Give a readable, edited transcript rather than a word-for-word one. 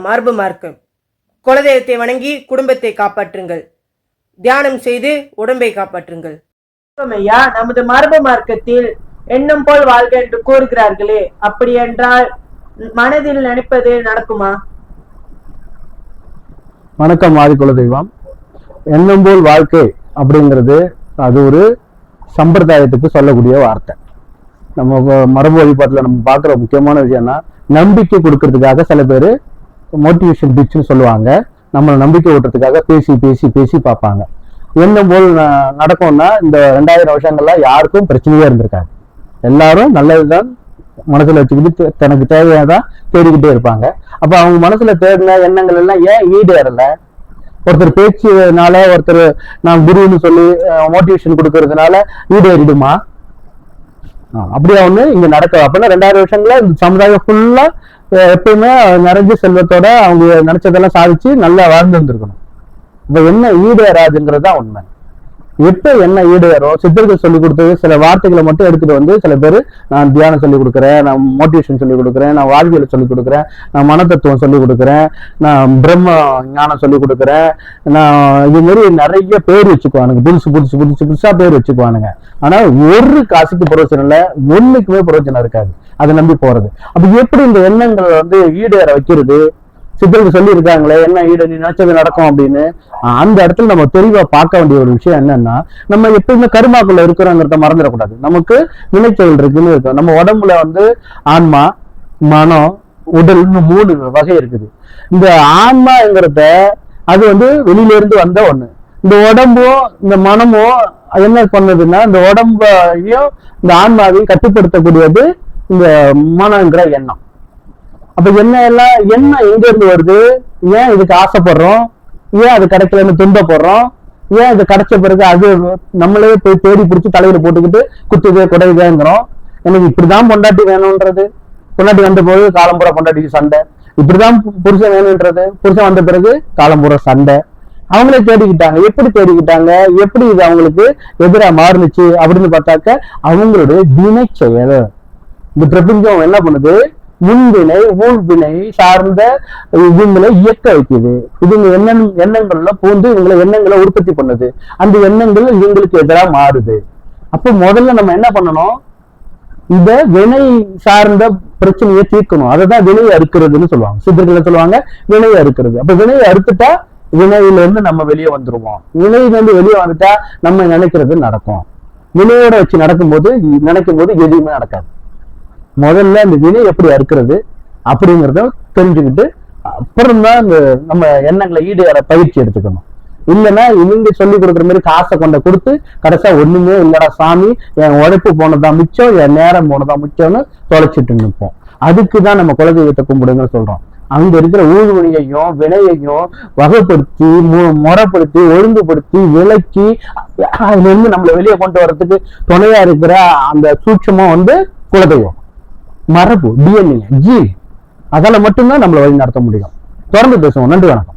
மரபு மார்க்கம். குலதெய்வத்தை வணங்கி குடும்பத்தை காப்பாற்றுங்கள். தியானம் செய்து உடம்பை காப்பாற்றுங்கள். ஐயா, நமது மரபு மார்க்கத்தில் எண்ணம் போல் வாழ்க என்று கூறுகிறார்களே, அப்படி என்றால் மனதில் நினைப்பது நடக்குமா? வணக்கம் ஆதி குலதெய்வம். எண்ணம் போல் வாழ்க்கை அப்படிங்கிறது அது ஒரு சம்பிரதாயத்துக்கு சொல்லக்கூடிய வார்த்தை. நம்ம மரபு வழிபாட்டுல நம்ம பார்க்குற முக்கியமான விஷயம்னா, நம்பிக்கை கொடுக்கறதுக்காக சில பேர் மோட்டிவேஷன் பிச்சுன்னு சொல்லுவாங்க. நம்மளை நம்பிக்கை ஓட்டுறதுக்காக பேசி பேசி பேசி பார்ப்பாங்க. எண்ணம் போல் நடக்கும்னா இந்த 2000 வருஷங்கள்ல யாருக்கும் பிரச்சனையே இருந்திருக்காது. எல்லாரும் நல்லதுதான் மனசுல வச்சுக்கிட்டு தனக்கு தேவையாதான் தேடிக்கிட்டே இருப்பாங்க. அப்ப அவங்க மனசுல தேடின எண்ணங்கள் எல்லாம் ஏன் ஈடேறல? ஒருத்தர் பேச்சுனால, ஒருத்தர் நான் குருன்னு சொல்லி மோட்டிவேஷன் கொடுக்கறதுனால ஈடேறிடுமா? அப்படியா ஒண்ணு இங்க நடக்குது. அப்படின்னா 2000 வருஷங்கள இந்த சமுதாயம் ஃபுல்லா எப்பயுமே நிறைஞ்ச செல்வத்தோட அவங்க நினைச்சதெல்லாம் சாதிச்சு நல்லா வாழ்ந்து வந்திருக்கணும். இப்ப என்ன ஈடேறாதுங்கிறதுதான் உண்மை. எப்ப என்ன ஈடேறோ, சித்தர்கள் சொல்லி கொடுத்தது சில வார்த்தைகளை மட்டும் எடுத்துட்டு வந்து சில பேர் நான் தியானம் சொல்லி கொடுக்குறேன், நான் மோட்டிவேஷன் சொல்லி கொடுக்குறேன், நான் வாழ்வியல் சொல்லி கொடுக்குறேன், நான் மனத்தத்துவம் சொல்லி கொடுக்குறேன், நான் பிரம்ம ஞானம் சொல்லி கொடுக்குறேன், நான் இது மாதிரி நிறைய பேர் வச்சுக்குவானுங்க. புதுசா பேர் வச்சுக்குவானுங்க. ஆனா ஒரு காசுக்கு பிரயோஜனம் இல்லை, ஒண்ணுக்குமே பிரயோஜனம் இருக்காது. அதை நம்பி போறது. அப்ப எப்படி இந்த எண்ணங்களை வந்து ஈடேற வைக்கிறது? சித்தர்கள் சொல்லி இருக்காங்களே, என்ன ஈடு நீ நினைச்சது நடக்கும் அப்படின்னு. அந்த இடத்துல நம்ம தெளிவா பார்க்க வேண்டிய ஒரு விஷயம் என்னன்னா, நம்ம எப்பயுமே கருமாக்குள்ள இருக்கிறோங்கிறத மறந்துடக்கூடாது. நமக்கு வினைச்சொல் இருக்குன்னு இருக்கும். நம்ம உடம்புல வந்து ஆன்மா, மனம், உடல்னு 3 வகை இருக்குது. இந்த ஆன்மாங்கிறத அது வந்து வெளியில இருந்து வந்த ஒண்ணு. இந்த உடம்பும் இந்த மனமும் என்ன பண்ணுதுன்னா, இந்த உடம்பையும் இந்த ஆன்மாவையும் கட்டுப்படுத்தக்கூடியது இந்த மனங்கிற எண்ணம். அப்ப என்ன எங்க இருந்து வருது? ஏன் இதுக்கு ஆசைப்படுறோம்? ஏன் அது கிடைக்கலன்னு துன்பப்படுறோம்? ஏன் இது கிடைச்ச பிறகு அது நம்மளே போய் தேடி பிடிச்சி தலையில போட்டுக்கிட்டு குத்துதே குடையுதேங்கிறோம்? எனக்கு இப்படிதான் பொண்டாட்டி வேணும்ன்றது. பொண்டாட்டி வந்த போது காலம்புற பொண்டாட்டிக்கு சண்டை. இப்படிதான் புருஷன் வேணும்ன்றது. புருஷன் வந்த பிறகு காலம்புற சண்டை. அவங்களே தேடிக்கிட்டாங்க. எப்படி தேடிக்கிட்டாங்க? எப்படி இது அவங்களுக்கு எதிராக மாறுனுச்சு அப்படின்னு பார்த்தாக்க, அவங்களுடைய வினை செயல். இந்த பிரபஞ்சம் என்ன பண்ணுது? முன்வினை ஊழ்வினை சார்ந்த இவங்களை இயக்க வைக்குது. இதுங்க எண்ணங்கள்ல பூந்து இவங்களை எண்ணங்களை உற்பத்தி பண்ணுது. அந்த எண்ணங்கள் இவங்களுக்கு எதிராக மாறுது. அப்ப முதல்ல நம்ம என்ன பண்ணணும்? இந்த வினை சார்ந்த பிரச்சனையை தீர்க்கணும். அதைதான் வினையை அறுக்கிறதுன்னு சொல்லுவாங்க. சித்தர்கள் சொல்லுவாங்க வினையை அறுக்கிறது. அப்ப வினையை அறுத்துட்டா வினையில இருந்து நம்ம வெளியே வந்துருவோம். வினையில இருந்து வெளியே வந்துட்டா நம்ம நினைக்கிறது நடக்கும். வினையோட வச்சு நினைக்கும் போது எதுவுமே நடக்காது. முதல்ல இந்த வினை எப்படி அறுக்கிறது அப்படிங்கிறத தெரிஞ்சுக்கிட்டு அப்புறம்தான் இந்த நம்ம எண்ணங்களை ஈடேற பயிற்சி எடுத்துக்கணும். இல்லைன்னா இவங்க சொல்லி கொடுக்குற மாதிரி காசை கொடுத்து கடைசியா ஒண்ணுமே இல்லடா சாமி, என் உழைப்பு போனதான் மிச்சம், என் நேரம் போனதான் மிச்சம்னு தொலைச்சிட்டு நிற்போம். அதுக்குதான் நம்ம குலதெய்வத்தை கும்பிடுங்க சொல்றோம். அங்க இருக்கிற ஊழ்வினையையும் வினையையும் வகைப்படுத்தி முறைப்படுத்தி ஒழுங்குபடுத்தி விலக்கி அதுல இருந்து நம்மளை வெளியே கொண்டு வர்றதுக்கு துணையா இருக்கிற அந்த சூட்சமா வந்து குலதெய்வம், மரபு, DNA, ஜீன். அதால மட்டும்தான் நம்மளை வழி நடத்த முடியும். தொடர்ந்து பேசுவோம். நன்றி, வணக்கம்.